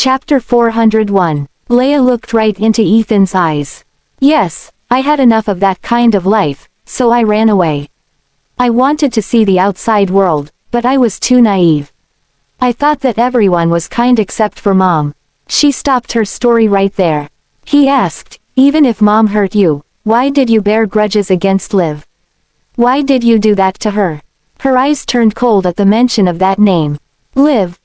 Chapter 401. Leah looked right into Ethan's eyes. Yes, I had enough of that kind of life, so I ran away. I wanted to see the outside world, but I was too naive. I thought that everyone was kind except for Mom. She stopped her story right there. He asked, even if Mom hurt you, why did you bear grudges against Liv? Why did you do that to her? Her eyes turned cold at the mention of that name. Liv.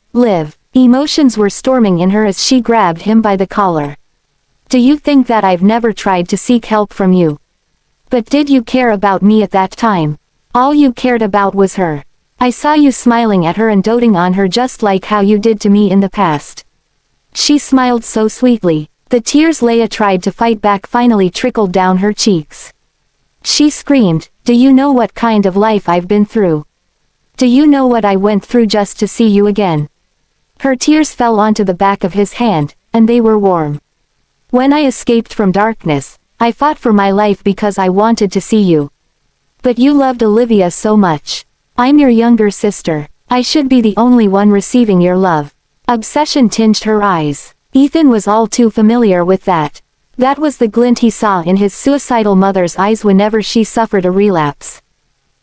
Emotions were storming in her as she grabbed him by the collar. Do you think that I've never tried to seek help from you? But did you care about me at that time? All you cared about was her. I saw you smiling at her and doting on her just like how you did to me in the past. She smiled so sweetly. The tears Leah tried to fight back finally trickled down her cheeks. She screamed, do you know what kind of life I've been through? Do you know what I went through just to see you again? Her tears fell onto the back of his hand, and they were warm. When I escaped from darkness, I fought for my life because I wanted to see you. But you loved Olivia so much. I'm your younger sister. I should be the only one receiving your love. Obsession tinged her eyes. Ethan was all too familiar with that. That was the glint he saw in his suicidal mother's eyes whenever she suffered a relapse.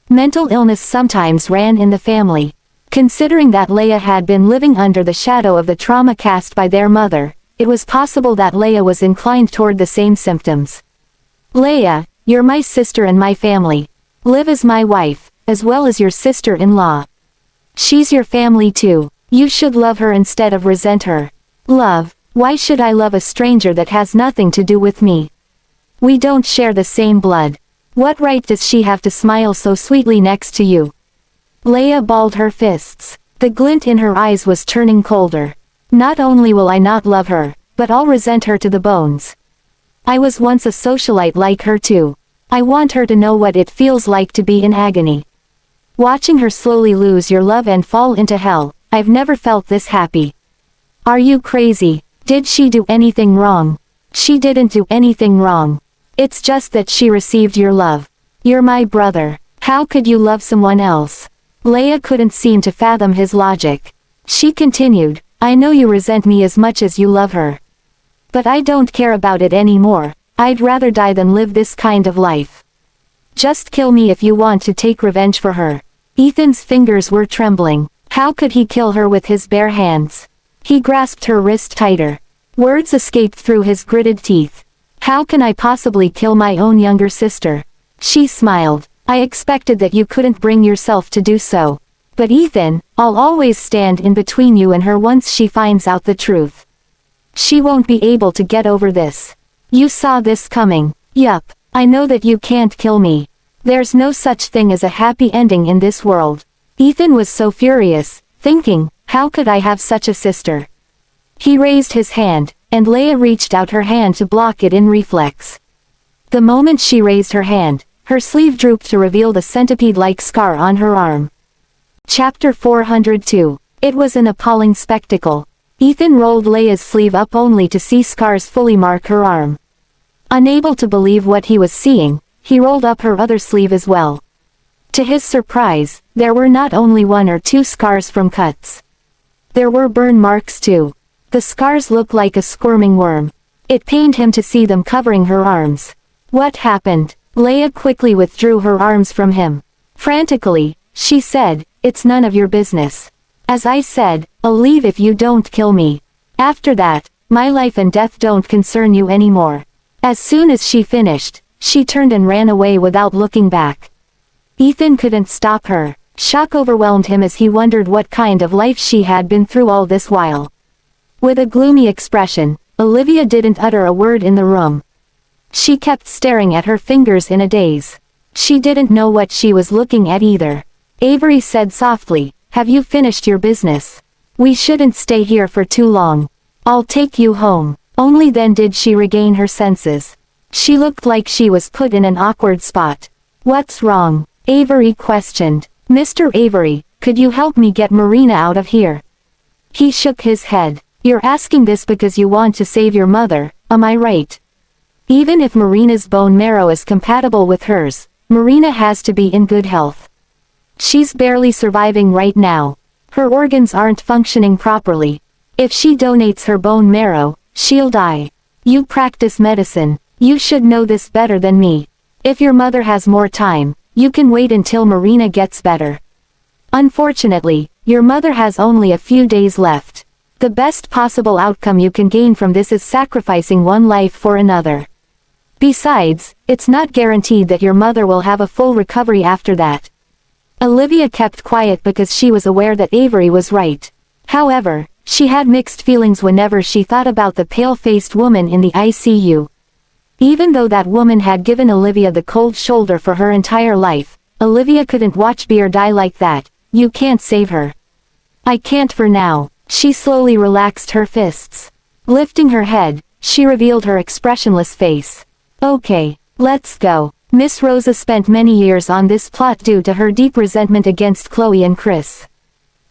Mental illness sometimes ran in the family. Considering that Leah had been living under the shadow of the trauma cast by their mother, it was possible that Leah was inclined toward the same symptoms. Leah, you're my sister and my family. Liv is my wife, as well as your sister-in-law. She's your family too. You should love her instead of resent her. Love? Why should I love a stranger that has nothing to do with me? We don't share the same blood. What right does she have to smile so sweetly next to you? Leah balled her fists. The glint in her eyes was turning colder. Not only will I not love her, but I'll resent her to the bones. I was once a socialite like her too. I want her to know what it feels like to be in agony. Watching her slowly lose your love and fall into hell, I've never felt this happy. Are you crazy? Did she do anything wrong? She didn't do anything wrong. It's just that she received your love. You're my brother. How could you love someone else? Leah couldn't seem to fathom his logic. She continued, I know you resent me as much as you love her. But I don't care about it anymore. I'd rather die than live this kind of life. Just kill me if you want to take revenge for her. Ethan's fingers were trembling. How could he kill her with his bare hands? He grasped her wrist tighter. Words escaped through his gritted teeth. How can I possibly kill my own younger sister? She smiled. I expected that you couldn't bring yourself to do so. But Ethan, I'll always stand in between you and her once she finds out the truth. She won't be able to get over this. You saw this coming. Yup, I know that you can't kill me. There's no such thing as a happy ending in this world. Ethan was so furious, thinking, how could I have such a sister? He raised his hand, and Leah reached out her hand to block it in reflex. The moment she raised her hand, her sleeve drooped to reveal the centipede-like scar on her arm. Chapter 402. It was an appalling spectacle. Ethan rolled Leah's sleeve up only to see scars fully mark her arm. Unable to believe what he was seeing, he rolled up her other sleeve as well. To his surprise, there were not only 1 or 2 scars from cuts. There were burn marks too. The scars looked like a squirming worm. It pained him to see them covering her arms. What happened? Leah quickly withdrew her arms from him. Frantically, she said, it's none of your business. As I said, I'll leave if you don't kill me. After that, my life and death don't concern you anymore. As soon as she finished, she turned and ran away without looking back. Ethan couldn't stop her. Shock overwhelmed him as he wondered what kind of life she had been through all this while. With a gloomy expression, Olivia didn't utter a word in the room. She kept staring at her fingers in a daze. She didn't know what she was looking at either. Avery said softly, have you finished your business? We shouldn't stay here for too long. I'll take you home. Only then did she regain her senses. She looked like she was put in an awkward spot. What's wrong? Avery questioned. Mr. Avery, could you help me get Marina out of here? He shook his head. You're asking this because you want to save your mother, am I right? Even if Marina's bone marrow is compatible with hers, Marina has to be in good health. She's barely surviving right now. Her organs aren't functioning properly. If she donates her bone marrow, she'll die. You practice medicine. You should know this better than me. If your mother has more time, you can wait until Marina gets better. Unfortunately, your mother has only a few days left. The best possible outcome you can gain from this is sacrificing one life for another. Besides, it's not guaranteed that your mother will have a full recovery after that. Olivia kept quiet because she was aware that Avery was right. However, she had mixed feelings whenever she thought about the pale-faced woman in the ICU. Even though that woman had given Olivia the cold shoulder for her entire life, Olivia couldn't watch Beer die like that. You can't save her. I can't for now. She slowly relaxed her fists. Lifting her head, she revealed her expressionless face. Okay, let's go. Miss Rosa spent many years on this plot due to her deep resentment against Chloe and Chris.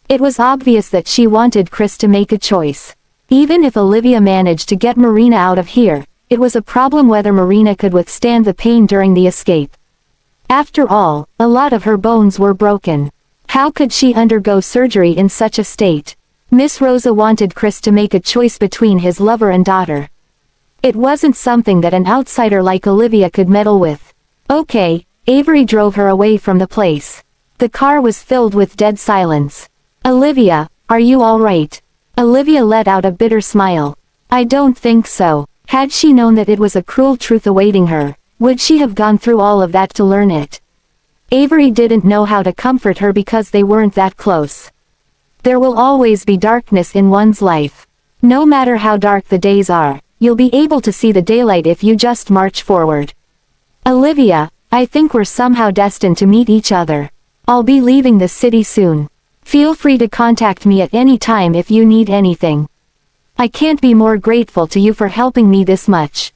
It was obvious that she wanted Chris to make a choice. Even if Olivia managed to get Marina out of here, it was a problem whether Marina could withstand the pain during the escape. After all, a lot of her bones were broken. How could she undergo surgery in such a state? Miss Rosa wanted Chris to make a choice between his lover and daughter. It wasn't something that an outsider like Olivia could meddle with. Okay, Avery drove her away from the place. The car was filled with dead silence. Olivia, are you all right? Olivia let out a bitter smile. I don't think so. Had she known that it was a cruel truth awaiting her, would she have gone through all of that to learn it? Avery didn't know how to comfort her because they weren't that close. There will always be darkness in one's life. No matter how dark the days are, you'll be able to see the daylight if you just march forward. Olivia, I think we're somehow destined to meet each other. I'll be leaving the city soon. Feel free to contact me at any time if you need anything. I can't be more grateful to you for helping me this much.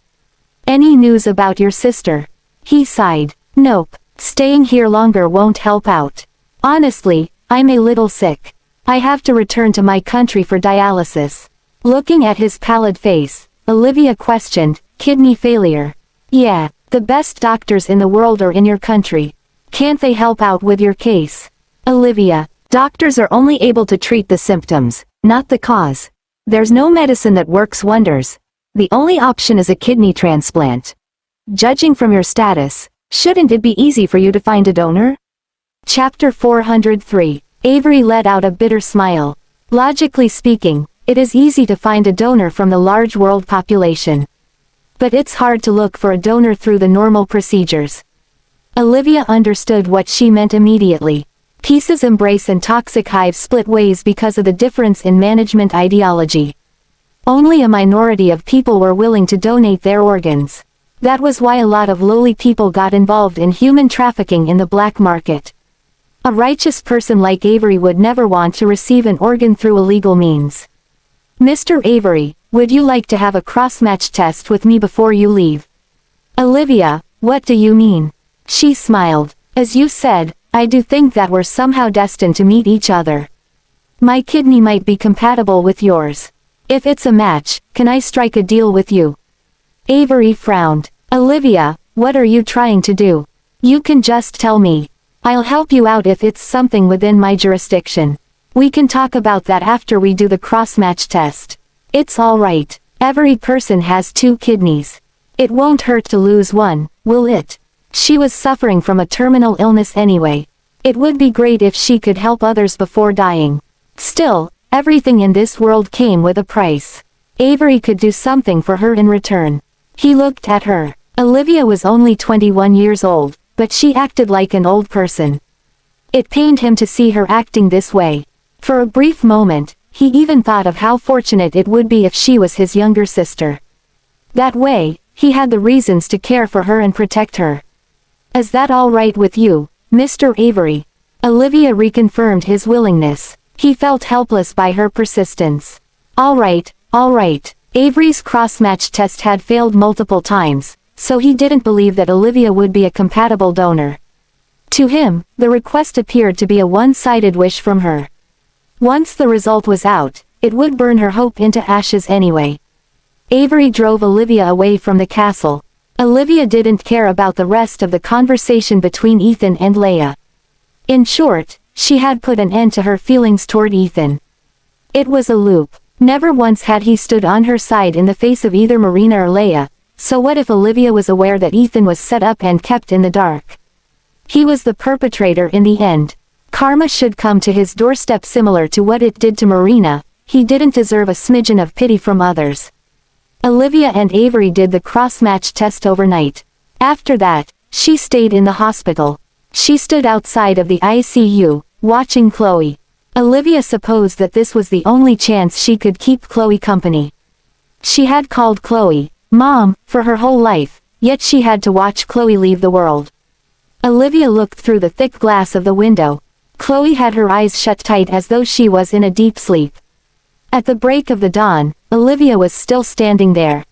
Any news about your sister? He sighed. Nope, staying here longer won't help out. Honestly, I'm a little sick. I have to return to my country for dialysis. Looking at his pallid face, Olivia questioned, kidney failure. Yeah, the best doctors in the world are in your country. Can't they help out with your case? Olivia, doctors are only able to treat the symptoms, not the cause. There's no medicine that works wonders. The only option is a kidney transplant. Judging from your status, shouldn't it be easy for you to find a donor? Chapter 403. Avery let out a bitter smile. Logically speaking, it is easy to find a donor from the large world population. But it's hard to look for a donor through the normal procedures. Olivia understood what she meant immediately. Pieces Embrace and Toxic Hive split ways because of the difference in management ideology. Only a minority of people were willing to donate their organs. That was why a lot of lowly people got involved in human trafficking in the black market. A righteous person like Avery would never want to receive an organ through illegal means. Mr. Avery, would you like to have a cross-match test with me before you leave? Olivia, what do you mean? She smiled. As you said, I do think that we're somehow destined to meet each other. My kidney might be compatible with yours. If it's a match, can I strike a deal with you? Avery frowned. Olivia, what are you trying to do? You can just tell me. I'll help you out if it's something within my jurisdiction. We can talk about that after we do the cross-match test. It's alright. Every person has 2 kidneys. It won't hurt to lose one, will it? She was suffering from a terminal illness anyway. It would be great if she could help others before dying. Still, everything in this world came with a price. Avery could do something for her in return. He looked at her. Olivia was only 21 years old, but she acted like an old person. It pained him to see her acting this way. For a brief moment, he even thought of how fortunate it would be if she was his younger sister. That way, he had the reasons to care for her and protect her. Is that all right with you, Mr. Avery? Olivia reconfirmed his willingness. He felt helpless by her persistence. All right. Avery's cross-match test had failed multiple times, so he didn't believe that Olivia would be a compatible donor. To him, the request appeared to be a one-sided wish from her. Once the result was out, it would burn her hope into ashes anyway. Avery drove Olivia away from the castle. Olivia didn't care about the rest of the conversation between Ethan and Leia. In short, she had put an end to her feelings toward Ethan. It was a loop. Never once had he stood on her side in the face of either Marina or Leia, so what if Olivia was aware that Ethan was set up and kept in the dark? He was the perpetrator in the end. Karma should come to his doorstep similar to what it did to Marina. He didn't deserve a smidgen of pity from others. Olivia and Avery did the cross-match test overnight. After that, she stayed in the hospital. She stood outside of the ICU, watching Chloe. Olivia supposed that this was the only chance she could keep Chloe company. She had called Chloe Mom for her whole life, yet she had to watch Chloe leave the world. Olivia looked through the thick glass of the window. Chloe had her eyes shut tight as though she was in a deep sleep. At the break of the dawn, Olivia was still standing there.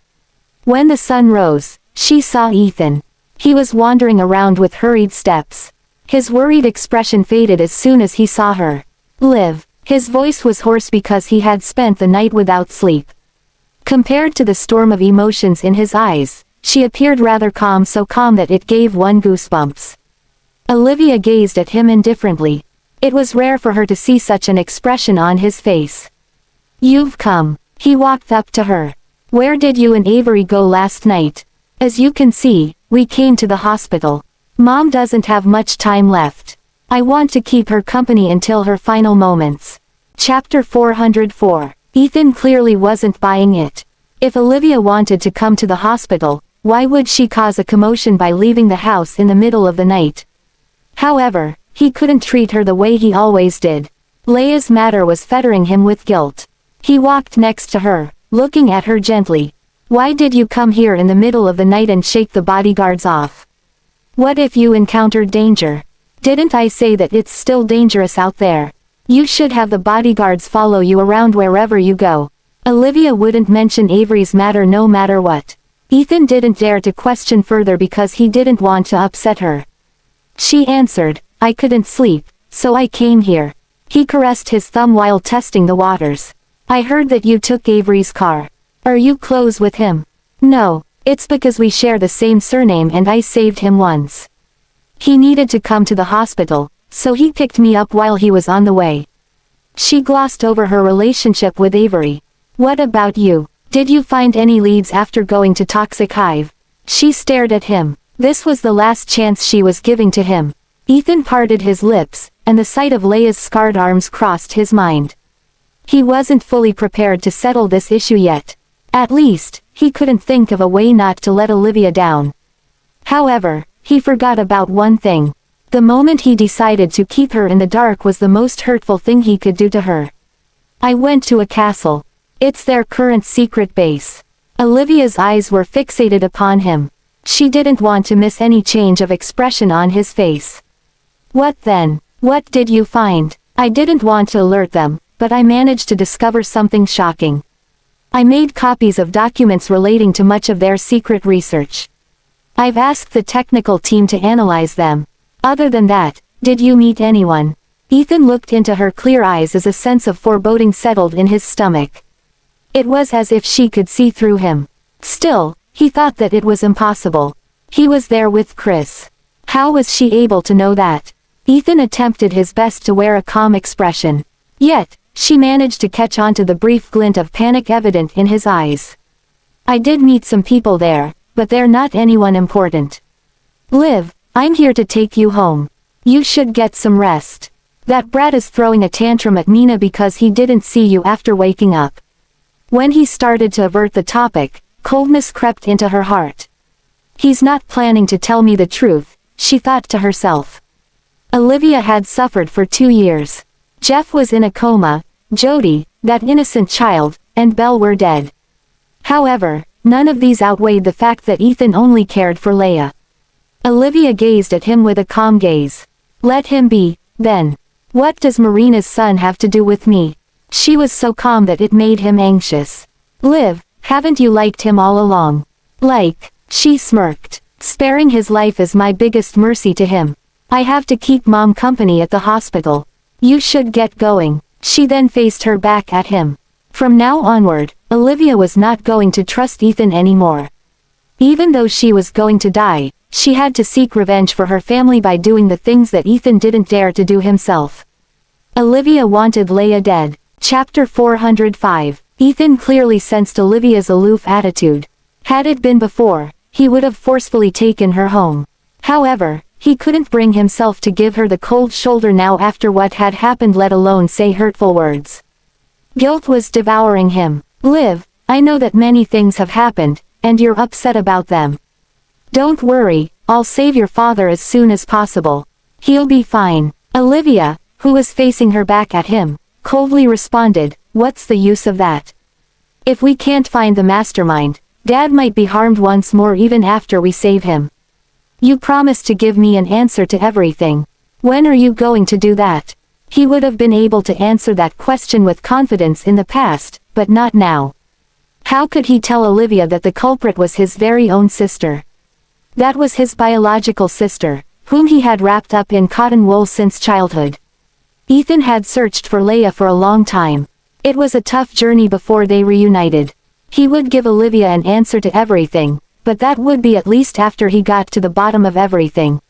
When the sun rose, she saw Ethan. He was wandering around with hurried steps. His worried expression faded as soon as he saw her. Liv. His voice was hoarse because he had spent the night without sleep. Compared to the storm of emotions in his eyes, she appeared rather calm, so calm that it gave one goosebumps. Olivia gazed at him indifferently. It was rare for her to see such an expression on his face. You've come. He walked up to her. Where did you and Avery go last night? As you can see, we came to the hospital. Mom doesn't have much time left. I want to keep her company until her final moments. Chapter 404. Ethan clearly wasn't buying it. If Olivia wanted to come to the hospital, why would she cause a commotion by leaving the house in the middle of the night? However, he couldn't treat her the way he always did. Leia's matter was fettering him with guilt. He walked next to her, looking at her gently. Why did you come here in the middle of the night and shake the bodyguards off? What if you encountered danger? Didn't I say that it's still dangerous out there? You should have the bodyguards follow you around wherever you go. Olivia wouldn't mention Avery's matter no matter what. Ethan didn't dare to question further because he didn't want to upset her. She answered, I couldn't sleep, so I came here. He caressed his thumb while testing the waters. I heard that you took Avery's car. Are you close with him? No, it's because we share the same surname and I saved him once. He needed to come to the hospital, so he picked me up while he was on the way. She glossed over her relationship with Avery. What about you? Did you find any leads after going to Toxic Hive? She stared at him. This was the last chance she was giving to him. Ethan parted his lips, and the sight of Leia's scarred arms crossed his mind. He wasn't fully prepared to settle this issue yet. At least, he couldn't think of a way not to let Olivia down. However, he forgot about one thing. The moment he decided to keep her in the dark was the most hurtful thing he could do to her. I went to a castle. It's their current secret base. Olivia's eyes were fixated upon him. She didn't want to miss any change of expression on his face. What then? What did you find? I didn't want to alert them, but I managed to discover something shocking. I made copies of documents relating to much of their secret research. I've asked the technical team to analyze them. Other than that, did you meet anyone? Ethan looked into her clear eyes as a sense of foreboding settled in his stomach. It was as if she could see through him. Still, he thought that it was impossible. He was there with Chris. How was she able to know that? Ethan attempted his best to wear a calm expression. Yet, she managed to catch on to the brief glint of panic evident in his eyes. I did meet some people there, but they're not anyone important. Liv, I'm here to take you home. You should get some rest. That brat is throwing a tantrum at Mina because he didn't see you after waking up. When he started to avert the topic, coldness crept into her heart. He's not planning to tell me the truth, she thought to herself. Olivia had suffered for 2 years. Jeff was in a coma, Jody, that innocent child, and Belle were dead. However, none of these outweighed the fact that Ethan only cared for Leia. Olivia gazed at him with a calm gaze. Let him be, then. What does Marina's son have to do with me? She was so calm that it made him anxious. Liv, haven't you liked him all along? Like, she smirked. Sparing his life is my biggest mercy to him. I have to keep Mom company at the hospital. You should get going. She then faced her back at him. From now onward, Olivia was not going to trust Ethan anymore. Even though she was going to die, she had to seek revenge for her family by doing the things that Ethan didn't dare to do himself. Olivia wanted Leia dead. Chapter 405. Ethan clearly sensed Olivia's aloof attitude. Had it been before, he would have forcefully taken her home. However, he couldn't bring himself to give her the cold shoulder now after what had happened, let alone say hurtful words. Guilt was devouring him. Liv, I know that many things have happened, and you're upset about them. Don't worry, I'll save your father as soon as possible. He'll be fine. Olivia, who was facing her back at him, coldly responded, what's the use of that? If we can't find the mastermind, Dad might be harmed once more even after we save him. You promised to give me an answer to everything. When are you going to do that? He would have been able to answer that question with confidence in the past, but not now. How could he tell Olivia that the culprit was his very own sister? That was his biological sister, whom he had wrapped up in cotton wool since childhood. Ethan had searched for Leia for a long time. It was a tough journey before they reunited. He would give Olivia an answer to everything, but that would be at least after he got to the bottom of everything.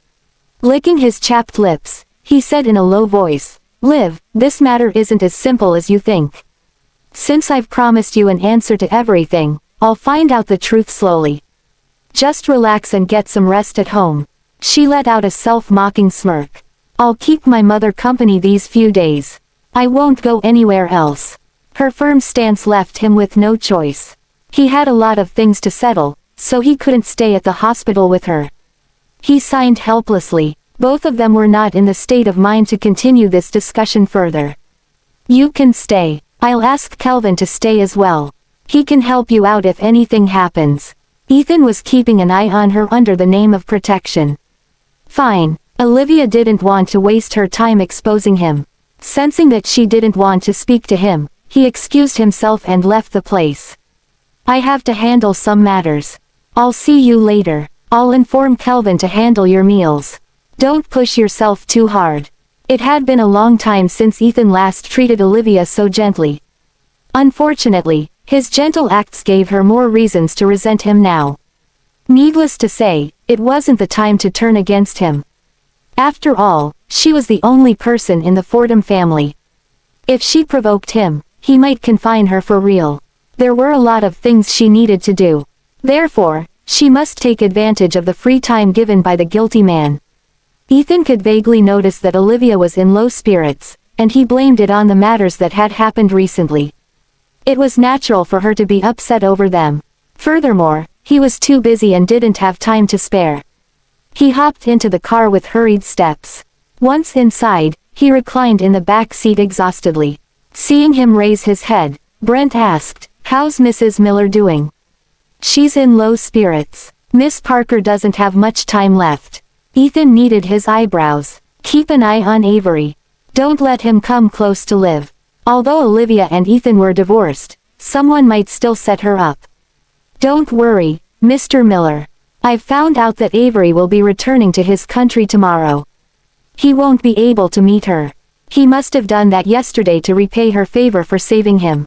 Licking his chapped lips, he said in a low voice, Liv, this matter isn't as simple as you think. Since I've promised you an answer to everything, I'll find out the truth slowly. Just relax and get some rest at home. She let out a self-mocking smirk. I'll keep my mother company these few days. I won't go anywhere else. Her firm stance left him with no choice. He had a lot of things to settle, so he couldn't stay at the hospital with her. He signed helplessly. Both of them were not in the state of mind to continue this discussion further. You can stay. I'll ask Kelvin to stay as well. He can help you out if anything happens. Ethan was keeping an eye on her under the name of protection. Fine. Olivia didn't want to waste her time exposing him. Sensing that she didn't want to speak to him, he excused himself and left the place. I have to handle some matters. I'll see you later. I'll inform Kelvin to handle your meals. Don't push yourself too hard. It had been a long time since Ethan last treated Olivia so gently. Unfortunately, his gentle acts gave her more reasons to resent him now. Needless to say, it wasn't the time to turn against him. After all, she was the only person in the Fordham family. If she provoked him, he might confine her for real. There were a lot of things she needed to do. Therefore, she must take advantage of the free time given by the guilty man. Ethan could vaguely notice that Olivia was in low spirits, and he blamed it on the matters that had happened recently. It was natural for her to be upset over them. Furthermore, he was too busy and didn't have time to spare. He hopped into the car with hurried steps. Once inside, he reclined in the back seat exhaustedly. Seeing him raise his head, Brent asked, "How's Mrs. Miller doing?" "She's in low spirits. Miss Parker doesn't have much time left." Ethan kneaded his eyebrows. "Keep an eye on Avery. Don't let him come close to Liv." Although Olivia and Ethan were divorced, someone might still set her up. "Don't worry, Mr. Miller. I've found out that Avery will be returning to his country tomorrow. He won't be able to meet her. He must have done that yesterday to repay her favor for saving him.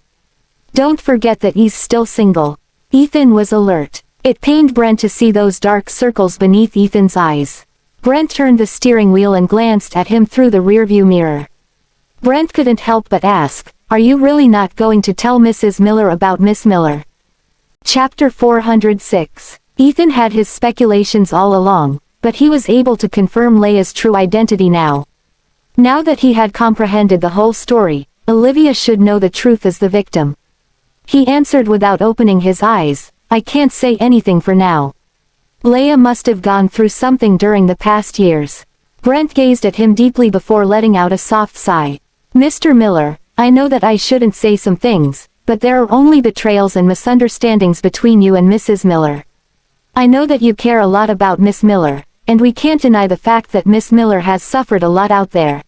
Don't forget that he's still single." Ethan was alert. It pained Brent to see those dark circles beneath Ethan's eyes. Brent turned the steering wheel and glanced at him through the rearview mirror. Brent couldn't help but ask, "Are you really not going to tell Mrs. Miller about Miss Miller?" Chapter 406. Ethan had his speculations all along, but he was able to confirm Leia's true identity now. Now that he had comprehended the whole story, Olivia should know the truth as the victim. He answered without opening his eyes, "I can't say anything for now. Leia must have gone through something during the past years." Brent gazed at him deeply before letting out a soft sigh. "Mr. Miller, I know that I shouldn't say some things, but there are only betrayals and misunderstandings between you and Mrs. Miller. I know that you care a lot about Miss Miller, and we can't deny the fact that Miss Miller has suffered a lot out there.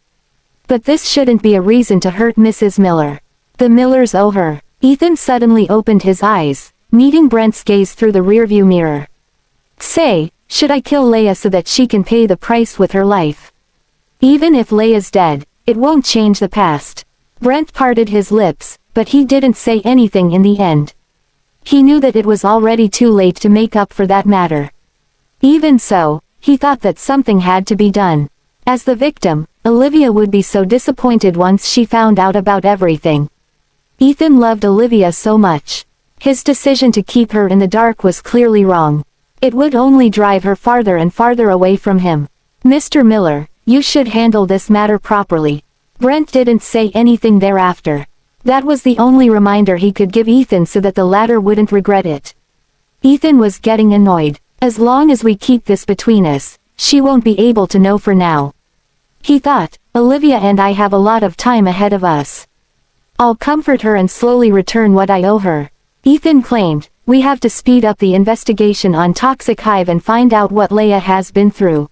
But this shouldn't be a reason to hurt Mrs. Miller. The Millers owe her." Ethan suddenly opened his eyes, meeting Brent's gaze through the rearview mirror. "Say, should I kill Leia so that she can pay the price with her life? Even if Leia's dead, it won't change the past." Brent parted his lips, but he didn't say anything in the end. He knew that it was already too late to make up for that matter. Even so, he thought that something had to be done. As the victim, Olivia would be so disappointed once she found out about everything. Ethan loved Olivia so much. His decision to keep her in the dark was clearly wrong. It would only drive her farther and farther away from him. Mr. Miller, you should handle this matter properly. Brent didn't say anything thereafter. That was the only reminder he could give Ethan so that the latter wouldn't regret it. Ethan was getting annoyed. As long as we keep this between us, she won't be able to know for now. He thought, Olivia and I have a lot of time ahead of us. I'll comfort her and slowly return what I owe her. Ethan claimed, we have to speed up the investigation on Toxic Hive and find out what Leia has been through.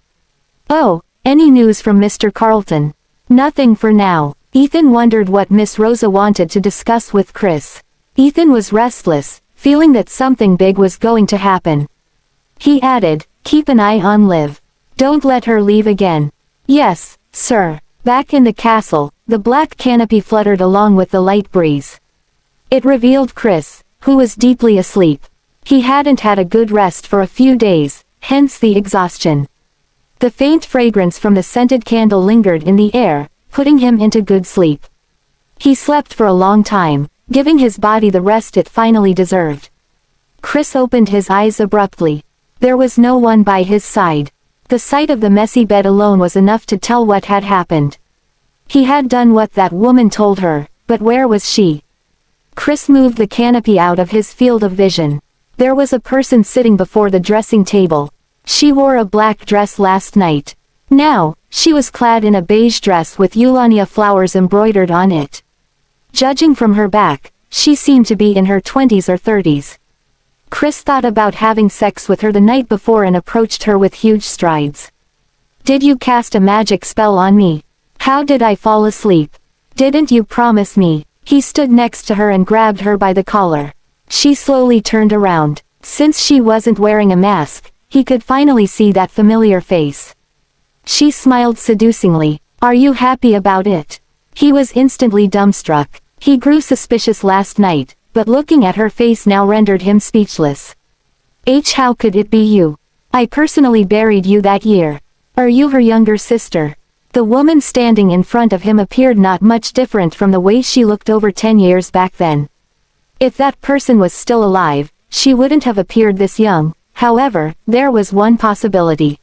Oh, any news from Mr. Carlton? Nothing for now. Ethan wondered what Miss Rosa wanted to discuss with Chris. Ethan was restless, feeling that something big was going to happen. He added, keep an eye on Liv. Don't let her leave again. Yes, sir. Back in the castle, the black canopy fluttered along with the light breeze. It revealed Chris, who was deeply asleep. He hadn't had a good rest for a few days, hence the exhaustion. The faint fragrance from the scented candle lingered in the air, putting him into good sleep. He slept for a long time, giving his body the rest it finally deserved. Chris opened his eyes abruptly. There was no one by his side. The sight of the messy bed alone was enough to tell what had happened. He had done what that woman told her, but where was she? Chris moved the canopy out of his field of vision. There was a person sitting before the dressing table. She wore a black dress last night. Now, she was clad in a beige dress with Eulania flowers embroidered on it. Judging from her back, she seemed to be in her 20s or 30s. Chris thought about having sex with her the night before and approached her with huge strides. Did you cast a magic spell on me? How did I fall asleep? Didn't you promise me? He stood next to her and grabbed her by the collar. She slowly turned around. Since she wasn't wearing a mask, he could finally see that familiar face. She smiled seducingly. Are you happy about it? He was instantly dumbstruck. He grew suspicious last night, but looking at her face now rendered him speechless. How could it be you? I personally buried you that year. Are you her younger sister? The woman standing in front of him appeared not much different from the way she looked over 10 years back then. If that person was still alive, she wouldn't have appeared this young. However, there was one possibility.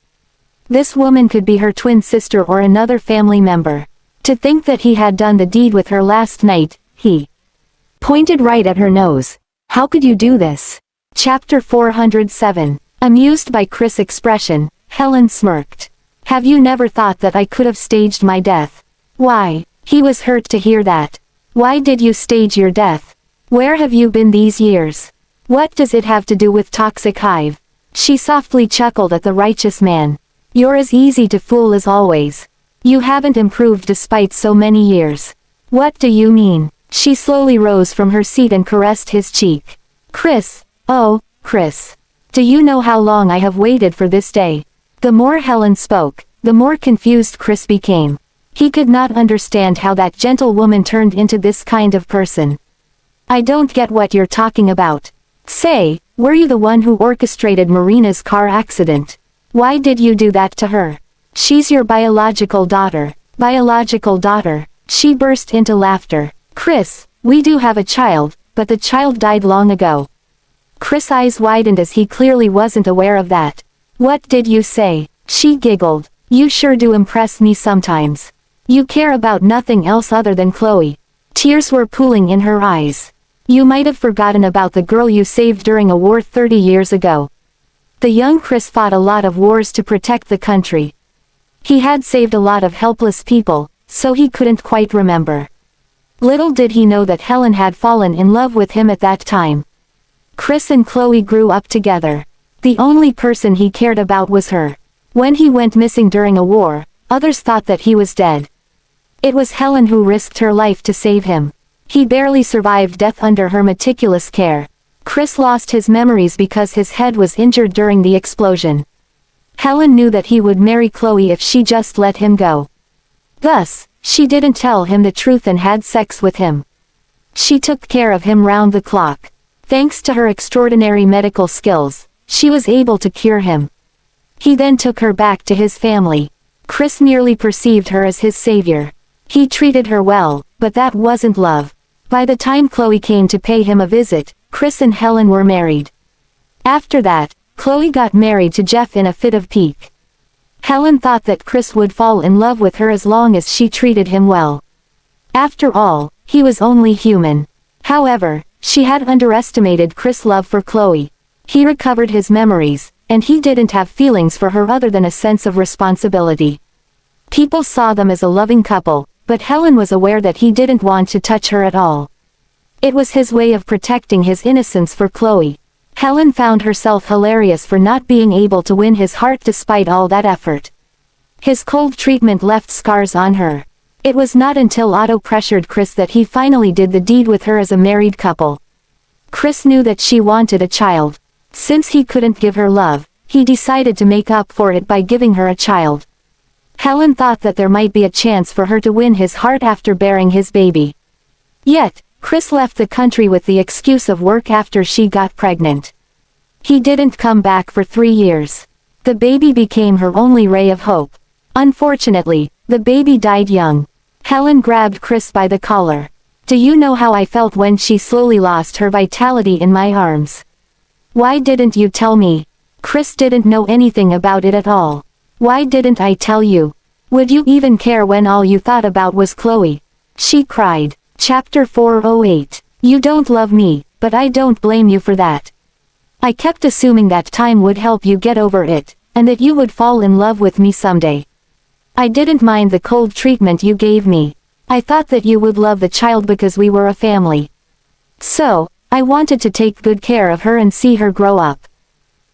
This woman could be her twin sister or another family member. To think that he had done the deed with her last night, he pointed right at her nose. How could you do this? Chapter 407. Amused by Chris' expression, Helen smirked. Have you never thought that I could have staged my death? Why? He was hurt to hear that. Why did you stage your death? Where have you been these years? What does it have to do with Toxic Hive? She softly chuckled at the righteous man. You're as easy to fool as always. You haven't improved despite so many years. What do you mean? She slowly rose from her seat and caressed his cheek. Chris, oh, Chris. Do you know how long I have waited for this day? The more Helen spoke, the more confused Chris became. He could not understand how that gentle woman turned into this kind of person. I don't get what you're talking about. Say, were you the one who orchestrated Marina's car accident? Why did you do that to her? She's your biological daughter. Biological daughter. She burst into laughter. Chris, we do have a child, but the child died long ago. Chris' eyes widened as he clearly wasn't aware of that. What did you say? She giggled. You sure do impress me sometimes. You care about nothing else other than Chloe. Tears were pooling in her eyes. You might have forgotten about the girl you saved during a war 30 years ago. The young Chris fought a lot of wars to protect the country. He had saved a lot of helpless people, so he couldn't quite remember. Little did he know that Helen had fallen in love with him at that time. Chris and Chloe grew up together. The only person he cared about was her. When he went missing during a war, others thought that he was dead. It was Helen who risked her life to save him. He barely survived death under her meticulous care. Chris lost his memories because his head was injured during the explosion. Helen knew that he would marry Chloe if she just let him go. Thus, she didn't tell him the truth and had sex with him. She took care of him round the clock. Thanks to her extraordinary medical skills, she was able to cure him. He then took her back to his family. Chris merely perceived her as his savior. He treated her well, but that wasn't love. By the time Chloe came to pay him a visit, Chris and Helen were married. After that, Chloe got married to Jeff in a fit of pique. Helen thought that Chris would fall in love with her as long as she treated him well. After all, he was only human. However, she had underestimated Chris' love for Chloe. He recovered his memories, and he didn't have feelings for her other than a sense of responsibility. People saw them as a loving couple, but Helen was aware that he didn't want to touch her at all. It was his way of protecting his innocence for Chloe. Helen found herself hilarious for not being able to win his heart despite all that effort. His cold treatment left scars on her. It was not until Otto pressured Chris that he finally did the deed with her as a married couple. Chris knew that she wanted a child. Since he couldn't give her love, he decided to make up for it by giving her a child. Helen thought that there might be a chance for her to win his heart after bearing his baby. Yet, Chris left the country with the excuse of work after she got pregnant. He didn't come back for 3 years. The baby became her only ray of hope. Unfortunately, the baby died young. Helen grabbed Chris by the collar. "Do you know how I felt when she slowly lost her vitality in my arms? Why didn't you tell me?" Chris didn't know anything about it at all. "Why didn't I tell you? Would you even care when all you thought about was Chloe?" she cried. Chapter 408. You don't love me, but I don't blame you for that. I kept assuming that time would help you get over it, and that you would fall in love with me someday. I didn't mind the cold treatment you gave me. I thought that you would love the child because we were a family. So, I wanted to take good care of her and see her grow up.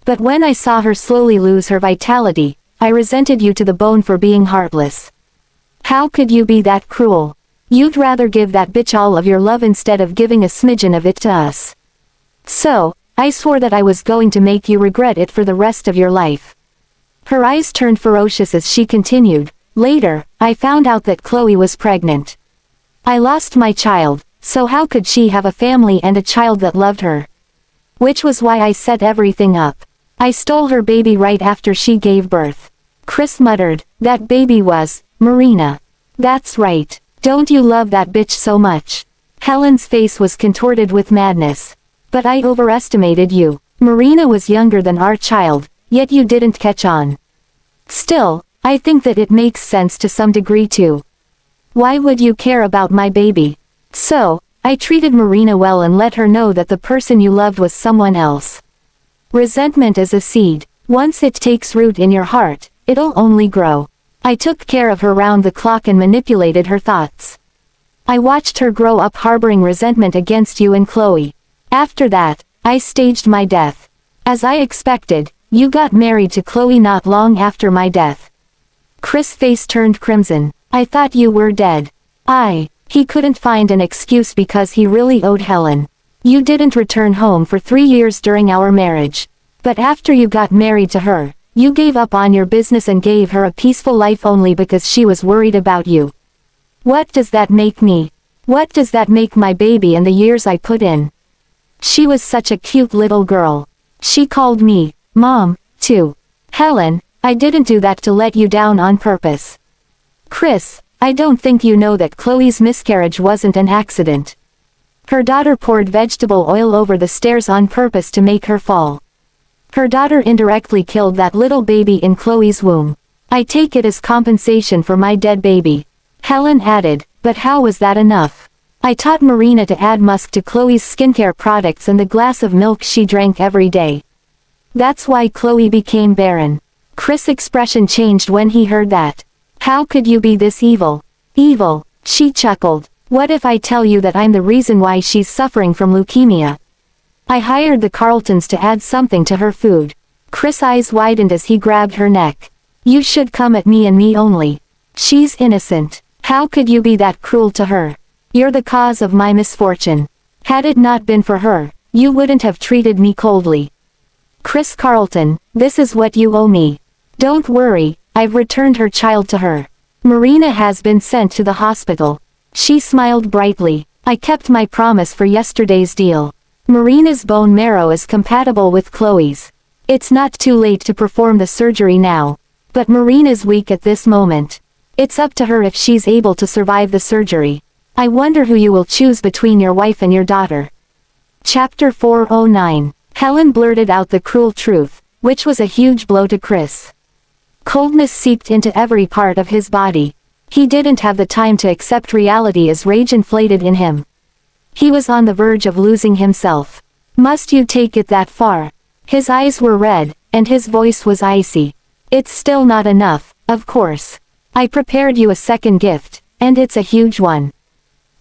But when I saw her slowly lose her vitality, I resented you to the bone for being heartless. How could you be that cruel? You'd rather give that bitch all of your love instead of giving a smidgen of it to us. So, I swore that I was going to make you regret it for the rest of your life. Her eyes turned ferocious as she continued. Later, I found out that Chloe was pregnant. I lost my child, so how could she have a family and a child that loved her? Which was why I set everything up. I stole her baby right after she gave birth. Chris muttered, "That baby was, Marina." "That's right. Don't you love that bitch so much?" Helen's face was contorted with madness. "But I overestimated you. Marina was younger than our child, yet you didn't catch on. Still, I think that it makes sense to some degree too. Why would you care about my baby? So, I treated Marina well and let her know that the person you loved was someone else. Resentment is a seed. Once it takes root in your heart, it'll only grow. I took care of her round the clock and manipulated her thoughts. I watched her grow up harboring resentment against you and Chloe. After that, I staged my death. As I expected, you got married to Chloe not long after my death." Chris' face turned crimson. "I thought you were dead." He couldn't find an excuse because he really owed Helen. "You didn't return home for 3 years during our marriage. But after you got married to her, you gave up on your business and gave her a peaceful life only because she was worried about you. What does that make me? What does that make my baby and the years I put in? She was such a cute little girl. She called me, Mom, too. Helen, I didn't do that to let you down on purpose. Chris, I don't think you know that Chloe's miscarriage wasn't an accident. Her daughter poured vegetable oil over the stairs on purpose to make her fall. Her daughter indirectly killed that little baby in Chloe's womb. I take it as compensation for my dead baby." Helen added, "But how was that enough? I taught Marina to add musk to Chloe's skincare products and the glass of milk she drank every day. That's why Chloe became barren." Chris' expression changed when he heard that. "How could you be this evil?" "Evil," she chuckled. "What if I tell you that I'm the reason why she's suffering from leukemia? I hired the Carltons to add something to her food." Chris' eyes widened as he grabbed her neck. "You should come at me and me only. She's innocent. How could you be that cruel to her? You're the cause of my misfortune. Had it not been for her, you wouldn't have treated me coldly. Chris Carlton, this is what you owe me. Don't worry, I've returned her child to her. Marina has been sent to the hospital." She smiled brightly. "I kept my promise for yesterday's deal. Marina's bone marrow is compatible with Chloe's. It's not too late to perform the surgery now. But Marina's weak at this moment. It's up to her if she's able to survive the surgery. I wonder who you will choose between your wife and your daughter. Chapter 409. Helen blurted out the cruel truth, which was a huge blow to Chris. Coldness seeped into every part of his body. He didn't have the time to accept reality as rage inflated in him. He was on the verge of losing himself. Must you take it that far? His eyes were red, and his voice was icy. It's still not enough, of course. I prepared you a second gift, and it's a huge one.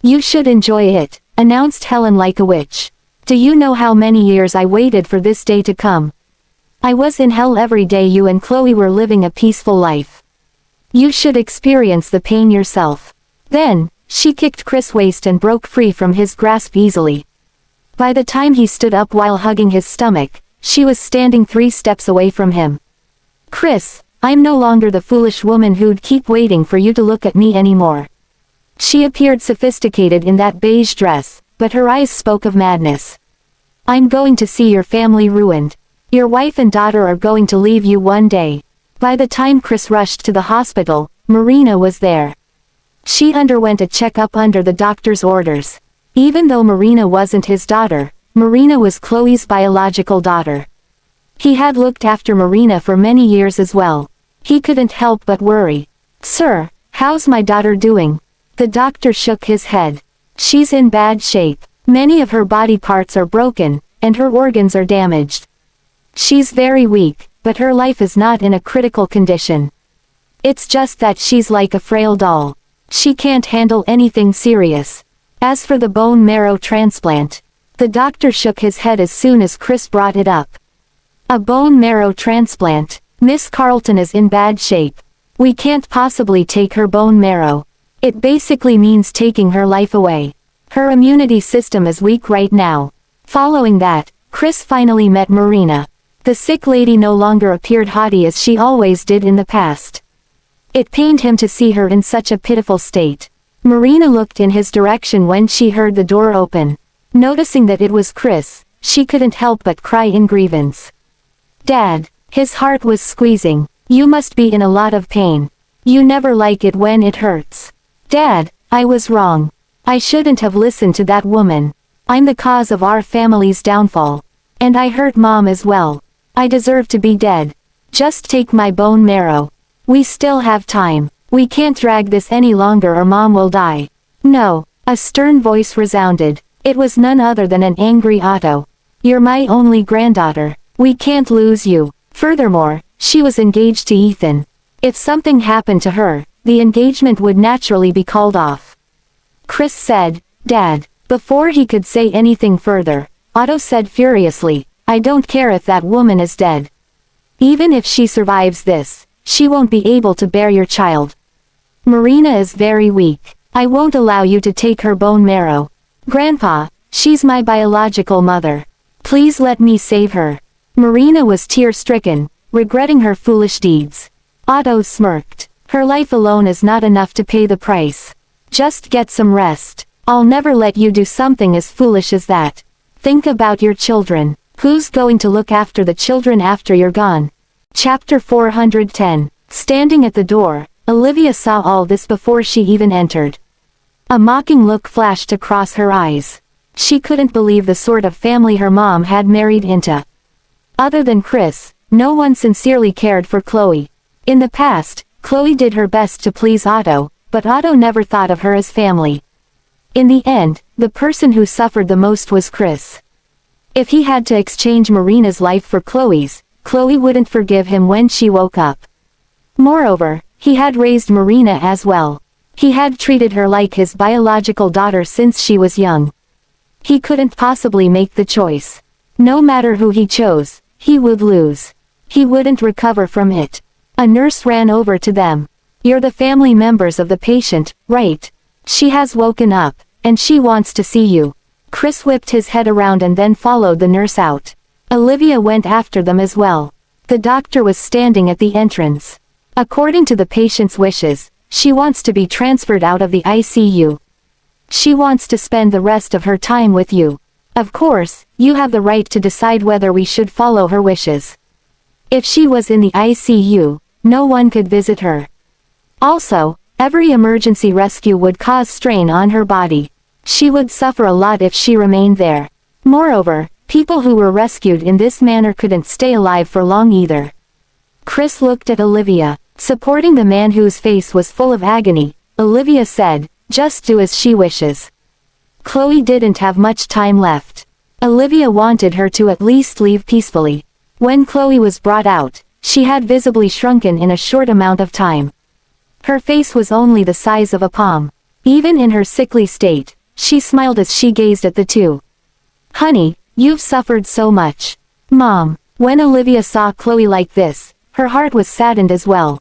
You should enjoy it, announced Helen like a witch. Do you know how many years I waited for this day to come? I was in hell every day you and Chloe were living a peaceful life. You should experience the pain yourself. Then, she kicked Chris' waist and broke free from his grasp easily. By the time he stood up while hugging his stomach, she was standing 3 steps away from him. Chris, I'm no longer the foolish woman who'd keep waiting for you to look at me anymore. She appeared sophisticated in that beige dress, but her eyes spoke of madness. I'm going to see your family ruined. Your wife and daughter are going to leave you one day. By the time Chris rushed to the hospital, Marina was there. She underwent a checkup under the doctor's orders. Even though Marina wasn't his daughter, Marina was Chloe's biological daughter. He had looked after Marina for many years as well. He couldn't help but worry. Sir, how's my daughter doing? The doctor shook his head. She's in bad shape. Many of her body parts are broken, and her organs are damaged. She's very weak, but her life is not in a critical condition. It's just that she's like a frail doll. She can't handle anything serious. As for the bone marrow transplant, the doctor shook his head as soon as Chris brought it up. A bone marrow transplant? Miss Carlton is in bad shape. We can't possibly take her bone marrow. It basically means taking her life away. Her immunity system is weak right now. Following that, Chris finally met Marina. The sick lady no longer appeared haughty as she always did in the past. It pained him to see her in such a pitiful state. Marina looked in his direction when she heard the door open. Noticing that it was Chris, she couldn't help but cry in grievance. Dad, his heart was squeezing. You must be in a lot of pain. You never like it when it hurts. Dad, I was wrong. I shouldn't have listened to that woman. I'm the cause of our family's downfall. And I hurt Mom as well. I deserve to be dead. Just take my bone marrow. We still have time. We can't drag this any longer or Mom will die. No, a stern voice resounded. It was none other than an angry Otto. You're my only granddaughter. We can't lose you. Furthermore, she was engaged to Ethan. If something happened to her, the engagement would naturally be called off. Chris said, Dad. Before he could say anything further, Otto said furiously, I don't care if that woman is dead. Even if she survives this, she won't be able to bear your child. Marina is very weak. I won't allow you to take her bone marrow. Grandpa, she's my biological mother. Please let me save her. Marina was tear-stricken, regretting her foolish deeds. Otto smirked. Her life alone is not enough to pay the price. Just get some rest. I'll never let you do something as foolish as that. Think about your children. Who's going to look after the children after you're gone? Chapter 410. Standing at the door, Olivia saw all this before she even entered. A mocking look flashed across her eyes. She couldn't believe the sort of family her mom had married into. Other than Chris, no one sincerely cared for Chloe. In the past, Chloe did her best to please Otto, but Otto never thought of her as family. In the end, the person who suffered the most was Chris. If he had to exchange Marina's life for Chloe's, Chloe wouldn't forgive him when she woke up. Moreover, he had raised Marina as well. He had treated her like his biological daughter since she was young. He couldn't possibly make the choice. No matter who he chose, he would lose. He wouldn't recover from it. A nurse ran over to them. You're the family members of the patient, right? She has woken up, and she wants to see you. Chris whipped his head around and then followed the nurse out. Olivia went after them as well. The doctor was standing at the entrance. According to the patient's wishes, she wants to be transferred out of the ICU. She wants to spend the rest of her time with you. Of course, you have the right to decide whether we should follow her wishes. If she was in the ICU, no one could visit her. Also, Every emergency rescue would cause strain on her body. She would suffer a lot if she remained there. Moreover, people who were rescued in this manner couldn't stay alive for long either. Chris looked at Olivia. Supporting the man whose face was full of agony, Olivia said, "Just do as she wishes." Chloe didn't have much time left. Olivia wanted her to at least leave peacefully. When Chloe was brought out, she had visibly shrunken in a short amount of time. Her face was only the size of a palm. Even in her sickly state, she smiled as she gazed at the two. "Honey, you've suffered so much." "Mom." When Olivia saw Chloe like this, her heart was saddened as well.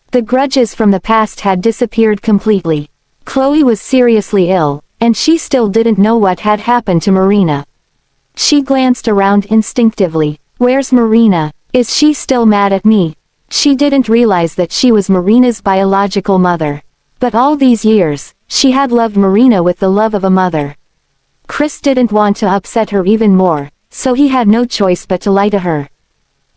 The grudges from the past had disappeared completely. Chloe was seriously ill, and she still didn't know what had happened to Marina. She glanced around instinctively. "Where's Marina? Is she still mad at me?" She didn't realize that she was Marina's biological mother. But all these years, she had loved Marina with the love of a mother. Chris didn't want to upset her even more, so he had no choice but to lie to her.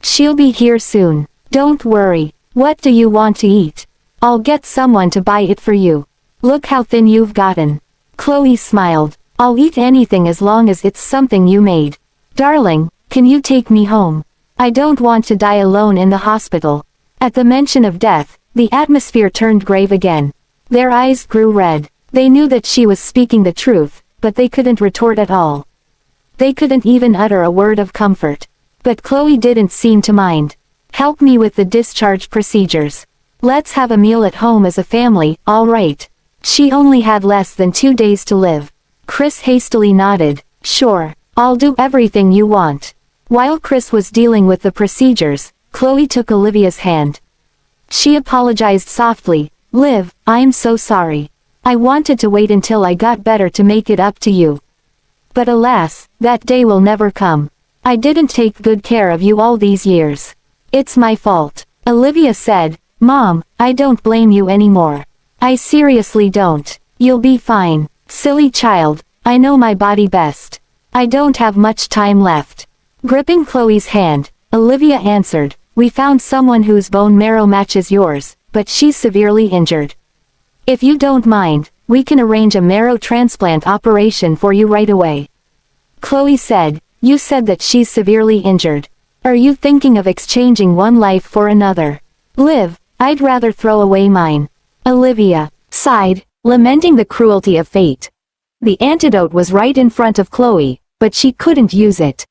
"She'll be here soon. Don't worry. What do you want to eat? I'll get someone to buy it for you. Look how thin you've gotten." Chloe smiled. "I'll eat anything as long as it's something you made. Darling, can you take me home? I don't want to die alone in the hospital." At the mention of death, the atmosphere turned grave again. Their eyes grew red. They knew that she was speaking the truth, but they couldn't retort at all. They couldn't even utter a word of comfort. But Chloe didn't seem to mind. "Help me with the discharge procedures. Let's have a meal at home as a family, all right?" She only had less than 2 days to live. Chris hastily nodded. "Sure, I'll do everything you want." While Chris was dealing with the procedures, Chloe took Olivia's hand. She apologized softly. "Liv, I'm so sorry. I wanted to wait until I got better to make it up to you. But alas, that day will never come. I didn't take good care of you all these years. It's my fault." Olivia said, "Mom, I don't blame you anymore. I seriously don't. You'll be fine." "Silly child, I know my body best. I don't have much time left." Gripping Chloe's hand, Olivia answered, "We found someone whose bone marrow matches yours, but she's severely injured. If you don't mind, we can arrange a marrow transplant operation for you right away." Chloe said, "You said that she's severely injured. Are you thinking of exchanging one life for another?" "Liv, I'd rather throw away mine." Olivia sighed, lamenting the cruelty of fate. The antidote was right in front of Chloe, but she couldn't use it.